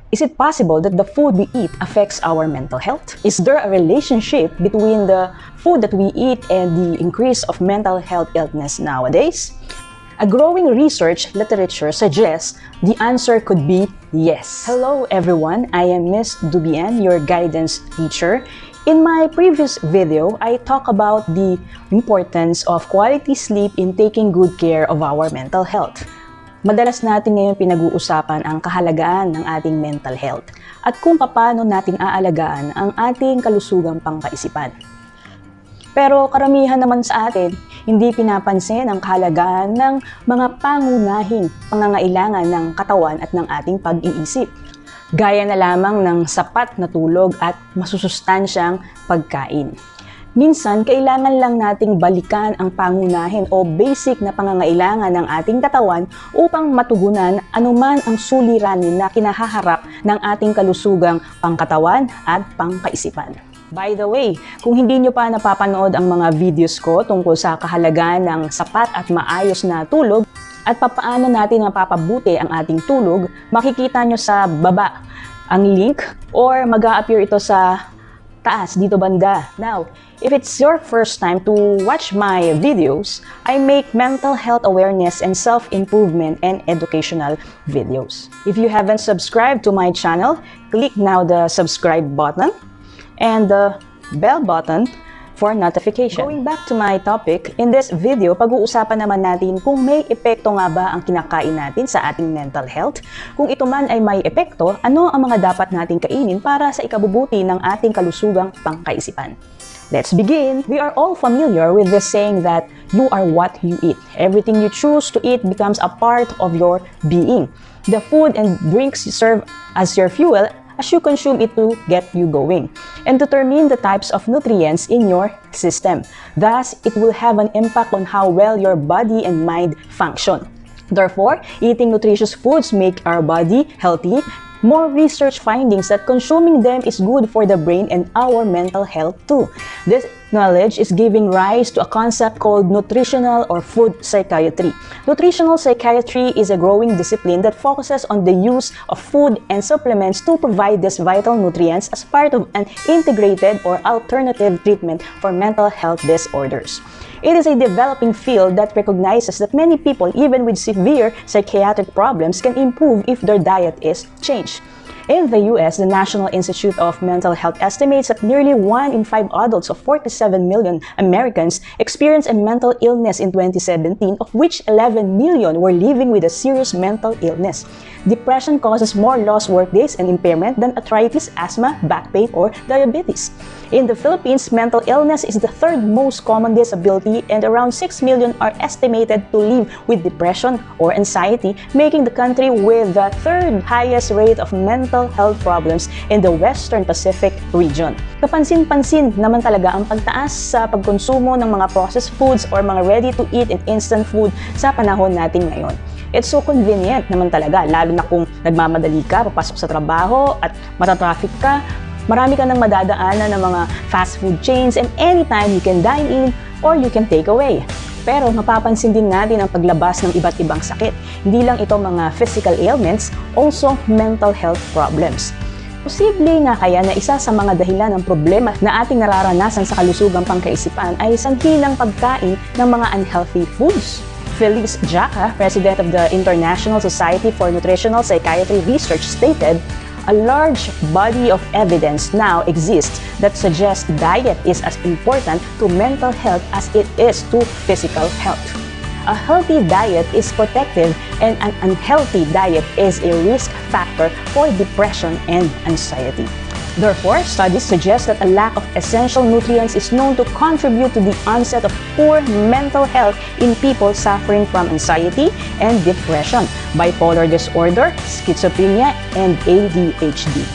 Is it possible that the food we eat affects our mental health? Is there a relationship between the food that we eat and the increase of mental health illness nowadays? A growing research literature suggests the answer could be yes. Hello everyone, I am Miss Dubian, your guidance teacher. In my previous video, I talked about the importance of quality sleep in taking good care of our mental health. Madalas natin ngayon pinag-uusapan ang kahalagaan ng ating mental health at kung paano natin aalagaan ang ating kalusugang pangkaisipan. Pero karamihan naman sa atin, hindi pinapansin ang kahalagaan ng mga pangunahing pangangailangan ng katawan at ng ating pag-iisip. Gaya na lamang ng sapat na tulog at masusustansyang pagkain. Minsan, kailangan lang nating balikan ang pangunahin o basic na pangangailangan ng ating katawan upang matugunan anuman ang suliranin na kinahaharap ng ating kalusugang pangkatawan at pangkaisipan. By the way, kung hindi nyo pa napapanood ang mga videos ko tungkol sa kahalagaan ng sapat at maayos na tulog at papaano natin mapapabuti ang ating tulog, makikita nyo sa baba ang link or mag-a-appear ito sa taas dito banda. Now, if it's your first time to watch my videos, I make mental health awareness and self-improvement and educational videos. If you haven't subscribed to my channel, click now the subscribe button and the bell button for notification. Going back to my topic, in this video, pag-uusapan naman natin kung may epekto nga ba ang kinakain natin sa ating mental health. Kung ito man ay may epekto, ano ang mga dapat nating kainin para sa ikabubuti ng ating kalusugang pangkaisipan? Let's begin! We are all familiar with this saying that you are what you eat. Everything you choose to eat becomes a part of your being. The food and drinks you serve as your fuel as you consume it to get you going and determine the types of nutrients in your system. Thus, it will have an impact on how well your body and mind function. Therefore, eating nutritious foods make our body healthy. More research findings that consuming them is good for the brain and our mental health too. This knowledge is giving rise to a concept called nutritional or food psychiatry. Nutritional psychiatry is a growing discipline that focuses on the use of food and supplements to provide these vital nutrients as part of an integrated or alternative treatment for mental health disorders. It is a developing field that recognizes that many people, even with severe psychiatric problems, can improve if their diet is changed. In the US, the National Institute of Mental Health estimates that nearly 1 in 5 adults of 47 million Americans experienced a mental illness in 2017, of which 11 million were living with a serious mental illness. Depression causes more lost workdays and impairment than arthritis, asthma, back pain, or diabetes. In the Philippines, mental illness is the third most common disability, and around 6 million are estimated to live with depression or anxiety, making the country with the third highest rate of mental health problems in the Western Pacific region. Kapansin-pansin naman talaga ang pagtaas sa pagkonsumo ng mga processed foods or mga ready-to-eat and instant food sa panahon natin ngayon. It's so convenient naman talaga, lalo na kung nagmamadali ka, papasok sa trabaho at matatraffic ka. Marami ka nang madadaanan ng mga fast food chains and anytime you can dine in or you can take away. Pero mapapansin din natin ang paglabas ng iba't ibang sakit. Hindi lang ito mga physical ailments, also mental health problems. Posible nga kaya na isa sa mga dahilan ng problema na ating nararanasan sa kalusugang pangkaisipan ay sanhi ng pagkain ng mga unhealthy foods. Felice Jaca, president of the International Society for Nutritional Psychiatry Research, stated, "A large body of evidence now exists that suggests diet is as important to mental health as it is to physical health. A healthy diet is protective and an unhealthy diet is a risk factor for depression and anxiety." Therefore, studies suggest that a lack of essential nutrients is known to contribute to the onset of poor mental health in people suffering from anxiety and depression, bipolar disorder, schizophrenia, and ADHD.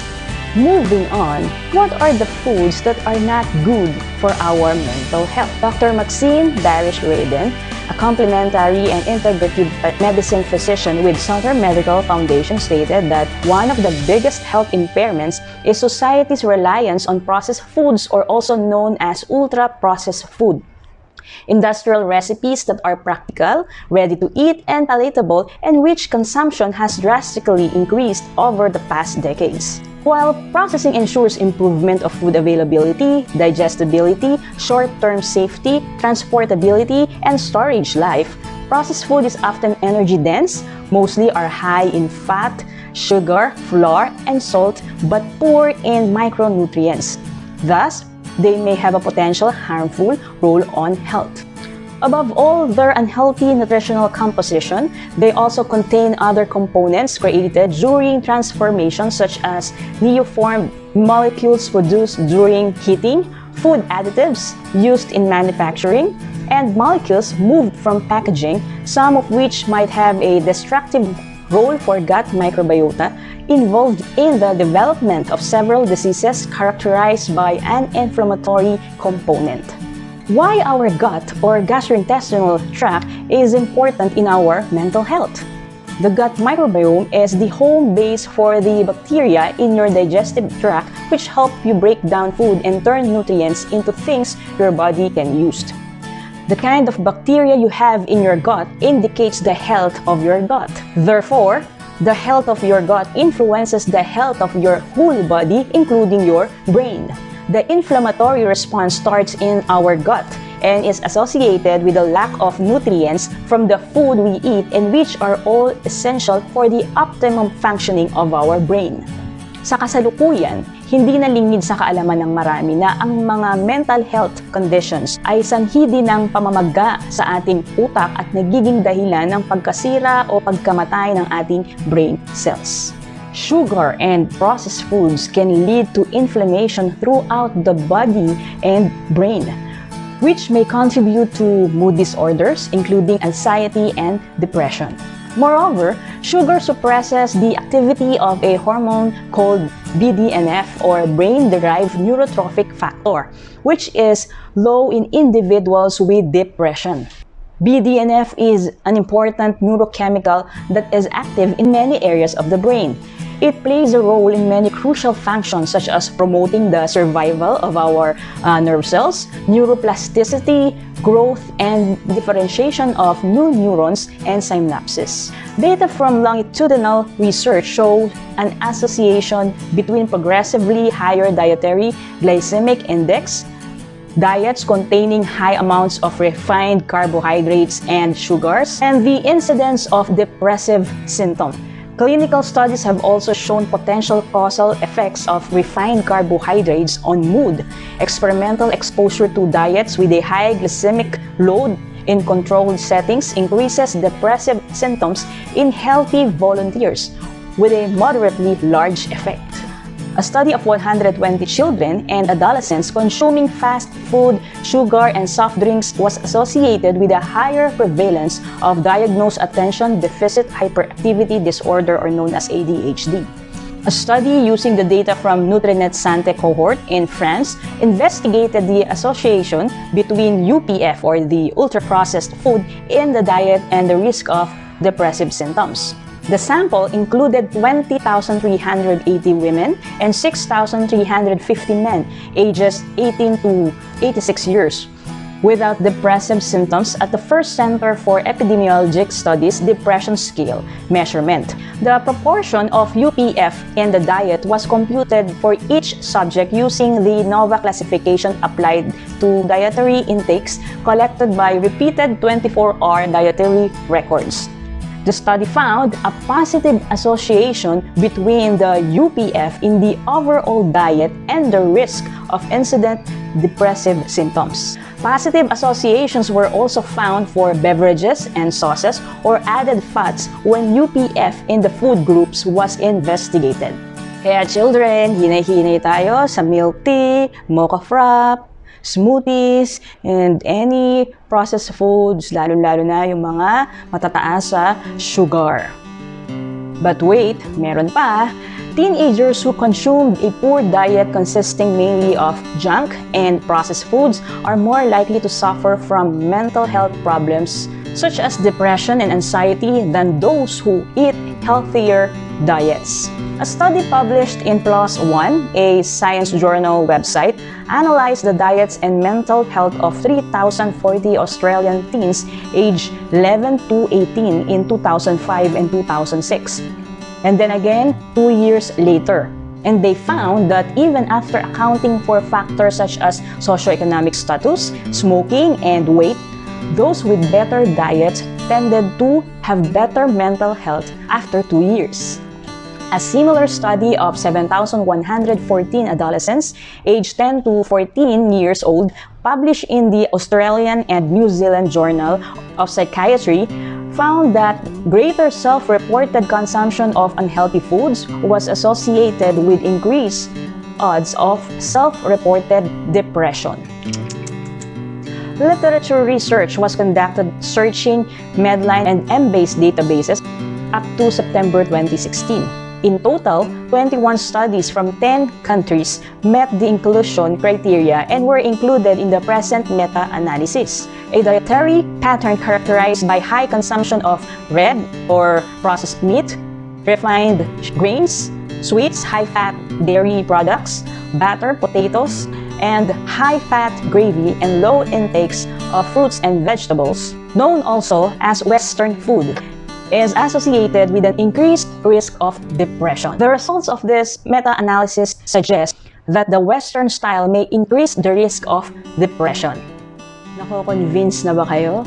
Moving on, what are the foods that are not good for our mental health? Dr. Maxine Darish-Raden, a complementary and integrative medicine physician with Southern Medical Foundation, stated that one of the biggest health impairments is society's reliance on processed foods, or also known as ultra-processed food. Industrial recipes that are practical, ready to eat, and palatable, and which consumption has drastically increased over the past decades. While processing ensures improvement of food availability, digestibility, short-term safety, transportability, and storage life, processed food is often energy-dense, mostly are high in fat, sugar, flour, and salt, but poor in micronutrients. Thus, they may have a potential harmful role on health. Above all their unhealthy nutritional composition, they also contain other components created during transformation such as neoformed molecules produced during heating, food additives used in manufacturing, and molecules moved from packaging, some of which might have a destructive role for gut microbiota, involved in the development of several diseases characterized by an inflammatory component. Why our gut or gastrointestinal tract is important in our mental health. The gut microbiome is the home base for the bacteria in your digestive tract which help you break down food and turn nutrients into things your body can use. The kind of bacteria you have in your gut indicates the health of your gut. Therefore, the health of your gut influences the health of your whole body, including your brain. The inflammatory response starts in our gut and is associated with the lack of nutrients from the food we eat and which are all essential for the optimum functioning of our brain. Sa kasalukuyan, hindi na lingid sa kaalaman ng marami na ang mga mental health conditions ay sanhi din ng pamamaga sa ating utak at nagiging dahilan ng pagkasira o pagkamatay ng ating brain cells. Sugar and processed foods can lead to inflammation throughout the body and brain, which may contribute to mood disorders, including anxiety and depression. Moreover, sugar suppresses the activity of a hormone called BDNF or brain-derived neurotrophic factor, which is low in individuals with depression. BDNF is an important neurochemical that is active in many areas of the brain. It plays a role in many crucial functions such as promoting the survival of our nerve cells, neuroplasticity, growth, and differentiation of new neurons and synapses. Data from longitudinal research show an association between progressively higher dietary glycemic index, diets containing high amounts of refined carbohydrates and sugars, and the incidence of depressive symptoms. Clinical studies have also shown potential causal effects of refined carbohydrates on mood. Experimental exposure to diets with a high glycemic load in controlled settings increases depressive symptoms in healthy volunteers with a moderately large effect. A study of 120 children and adolescents consuming fast food, sugar, and soft drinks was associated with a higher prevalence of diagnosed attention deficit hyperactivity disorder or known as ADHD. A study using the data from Nutrinet Santé cohort in France investigated the association between UPF or the ultra-processed food in the diet and the risk of depressive symptoms. The sample included 20,380 women and 6,350 men ages 18 to 86 years without depressive symptoms at the first Center for Epidemiologic Studies Depression Scale measurement. The proportion of UPF in the diet was computed for each subject using the NOVA classification applied to dietary intakes collected by repeated 24-hour dietary records. The study found a positive association between the UPF in the overall diet and the risk of incident depressive symptoms. Positive associations were also found for beverages and sauces or added fats when UPF in the food groups was investigated. Kaya children, hinay-hinay tayo sa milk tea, mocha frap, smoothies, and any processed foods, lalo-lalo na yung mga matataas sa sugar. But wait, meron pa. Teenagers who consumed a poor diet consisting mainly of junk and processed foods are more likely to suffer from mental health problems such as depression and anxiety than those who eat healthier diets. A study published in PLOS ONE, a science journal website, analyzed the diets and mental health of 3,040 Australian teens aged 11 to 18 in 2005 and 2006. And then again, 2 years later. And they found that even after accounting for factors such as socioeconomic status, smoking, and weight, those with better diets tended to have better mental health after 2 years. A similar study of 7,114 adolescents aged 10 to 14 years old, published in the Australian and New Zealand Journal of Psychiatry, found that greater self-reported consumption of unhealthy foods was associated with increased odds of self-reported depression. Literature research was conducted searching Medline and M-based databases up to September 2016. In total, 21 studies from 10 countries met the inclusion criteria and were included in the present meta-analysis. A dietary pattern characterized by high consumption of red or processed meat, refined grains, sweets, high-fat dairy products, butter, potatoes, and high-fat gravy and low intakes of fruits and vegetables, known also as Western food, is associated with an increased risk of depression. The results of this meta-analysis suggest that the Western style may increase the risk of depression. Nako-convince na ba kayo?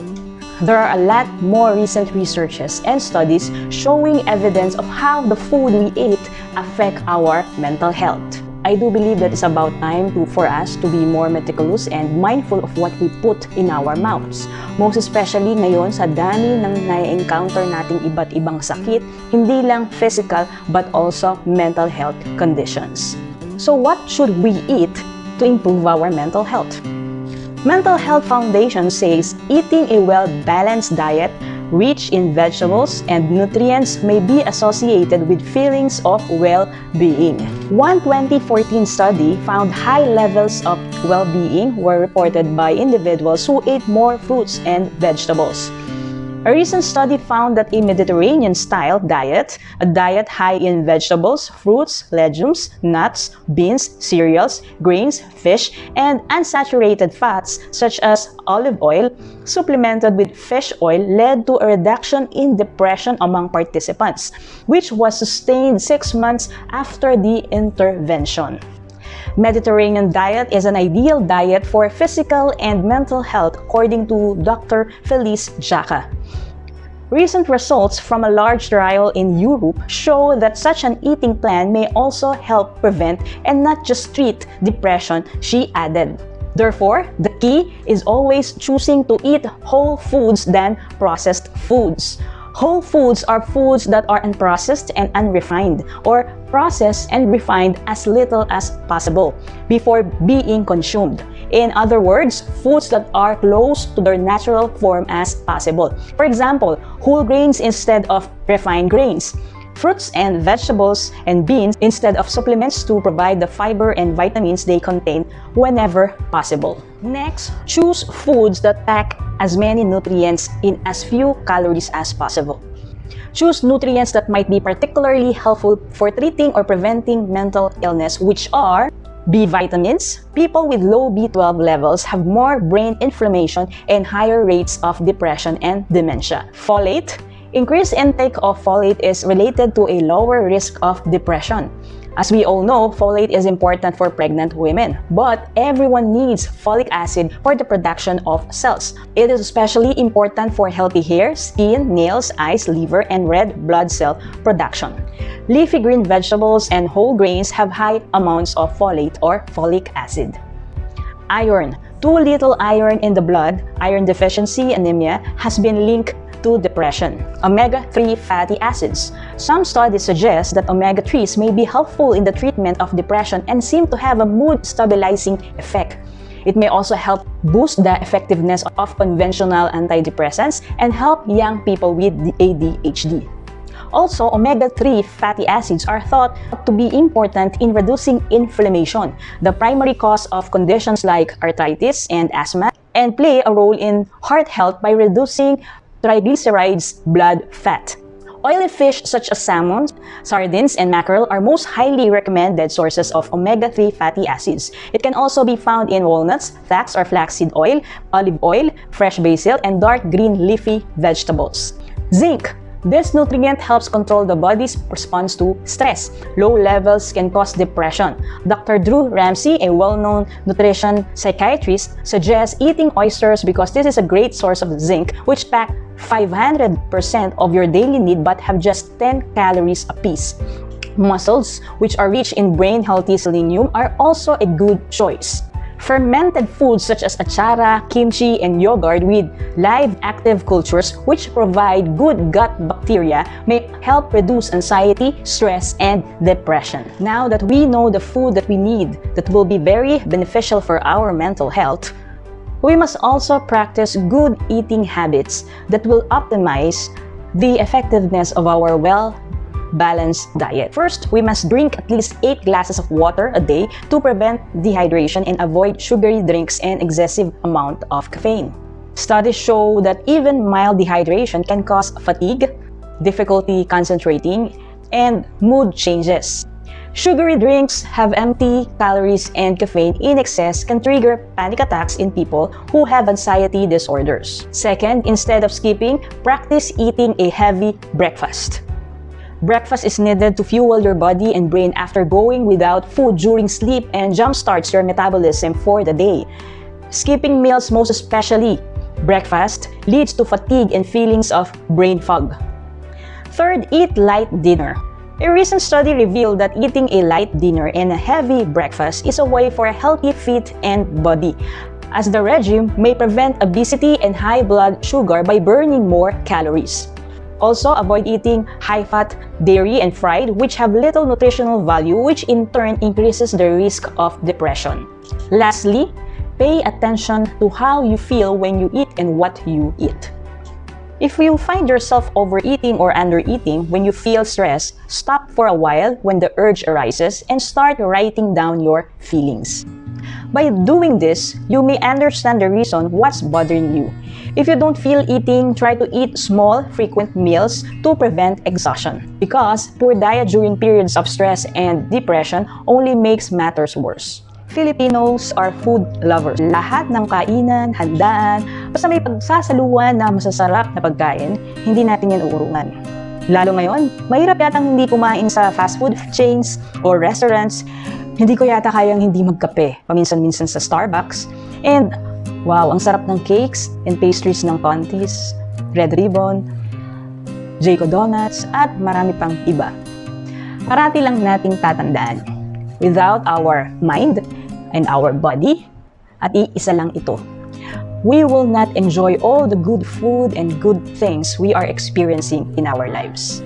There are a lot more recent researches and studies showing evidence of how the food we eat affect our mental health. I do believe that it's about time for us to be more meticulous and mindful of what we put in our mouths. Most especially ngayon sa dami ng na-encounter nating iba't ibang sakit, hindi lang physical but also mental health conditions. So what should we eat to improve our mental health? Mental Health Foundation says eating a well-balanced diet rich in vegetables and nutrients may be associated with feelings of well-being. One 2014 study found high levels of well-being were reported by individuals who ate more fruits and vegetables. A recent study found that a Mediterranean-style diet, a diet high in vegetables, fruits, legumes, nuts, beans, cereals, grains, fish, and unsaturated fats such as olive oil, supplemented with fish oil, led to a reduction in depression among participants, which was sustained 6 months after the intervention. Mediterranean diet is an ideal diet for physical and mental health, according to Dr. Felice Jaca. Recent results from a large trial in Europe show that such an eating plan may also help prevent and not just treat depression, she added. Therefore, the key is always choosing to eat whole foods than processed foods. Whole foods are foods that are unprocessed and unrefined, or processed and refined as little as possible before being consumed. In other words, foods that are close to their natural form as possible. For example, whole grains instead of refined grains. Fruits and vegetables and beans instead of supplements to provide the fiber and vitamins they contain whenever possible. Next, choose foods that pack as many nutrients in as few calories as possible. Choose nutrients that might be particularly helpful for treating or preventing mental illness, which are B vitamins. People with low B12 levels have more brain inflammation and higher rates of depression and dementia. Folate. Increased intake of folate is related to a lower risk of depression. As we all know, folate is important for pregnant women, but everyone needs folic acid for the production of cells. It is especially important for healthy hair, skin, nails, eyes, liver, and red blood cell production. Leafy green vegetables and whole grains have high amounts of folate or folic acid. Iron. Too little iron in the blood, iron deficiency anemia, has been linked to depression. Omega-3 fatty acids. Some studies suggest that omega-3s may be helpful in the treatment of depression and seem to have a mood-stabilizing effect. It may also help boost the effectiveness of conventional antidepressants and help young people with ADHD. Also, omega-3 fatty acids are thought to be important in reducing inflammation, the primary cause of conditions like arthritis and asthma, and play a role in heart health by reducing triglycerides blood fat. Oily fish such as salmon, sardines, and mackerel are most highly recommended sources of omega-3 fatty acids. It can also be found in walnuts, flax or flaxseed oil, olive oil, fresh basil, and dark green leafy vegetables. Zinc. This nutrient helps control the body's response to stress. Low levels can cause depression. Dr. Drew Ramsey, a well-known nutrition psychiatrist, suggests eating oysters because this is a great source of zinc, which pack 500% of your daily need but have just 10 calories apiece. Mussels, which are rich in brain-healthy selenium, are also a good choice. Fermented foods such as achara, kimchi, and yogurt with live active cultures which provide good gut bacteria may help reduce anxiety, stress, and depression. Now that we know the food that we need that will be very beneficial for our mental health, we must also practice good eating habits that will optimize the effectiveness of our well-balanced diet. First, we must drink at least 8 glasses of water a day to prevent dehydration and avoid sugary drinks and excessive amount of caffeine. Studies show that even mild dehydration can cause fatigue, difficulty concentrating, and mood changes. Sugary drinks have empty calories, and caffeine in excess can trigger panic attacks in people who have anxiety disorders. Second, instead of skipping, practice eating a heavy breakfast. Breakfast is needed to fuel your body and brain after going without food during sleep and jumpstarts your metabolism for the day. Skipping meals, most especially breakfast, leads to fatigue and feelings of brain fog. Third, eat light dinner. A recent study revealed that eating a light dinner and a heavy breakfast is a way for a healthy feet and body, as the regime may prevent obesity and high blood sugar by burning more calories. Also, avoid eating high-fat dairy and fried, which have little nutritional value, which in turn increases the risk of depression. Lastly, pay attention to how you feel when you eat and what you eat. If you find yourself overeating or undereating when you feel stress, stop for a while when the urge arises and start writing down your feelings. By doing this, you may understand the reason what's bothering you. If you don't feel eating, try to eat small, frequent meals to prevent exhaustion, because poor diet during periods of stress and depression only makes matters worse. Filipinos are food lovers. Lahat ng kainan, handaan, basta may pagsasaluhan na masasarap na pagkain, hindi natin yan uurungan. Lalo ngayon, mahirap yatang hindi kumain sa fast food chains or restaurants. Hindi ko yata kayang hindi magkape, paminsan-minsan sa Starbucks. And wow, ang sarap ng cakes and pastries ng Contis, Red Ribbon, Jayco Donuts, at marami pang iba. Parati lang nating tatandaan, without our mind and our body, at iisa lang ito, we will not enjoy all the good food and good things we are experiencing in our lives.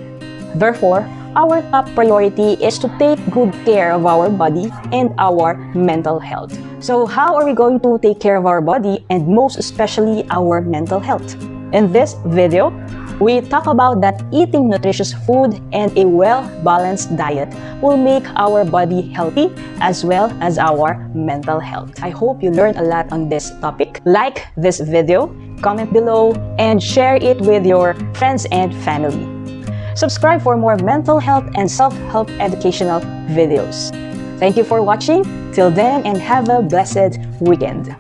Therefore, our top priority is to take good care of our body and our mental health. So how are we going to take care of our body and most especially our mental health? In this video, we talk about that eating nutritious food and a well-balanced diet will make our body healthy as well as our mental health. I hope you learned a lot on this topic. Like this video, comment below, and share it with your friends and family. Subscribe for more mental health and self-help educational videos. Thank you for watching. Till then, and have a blessed weekend.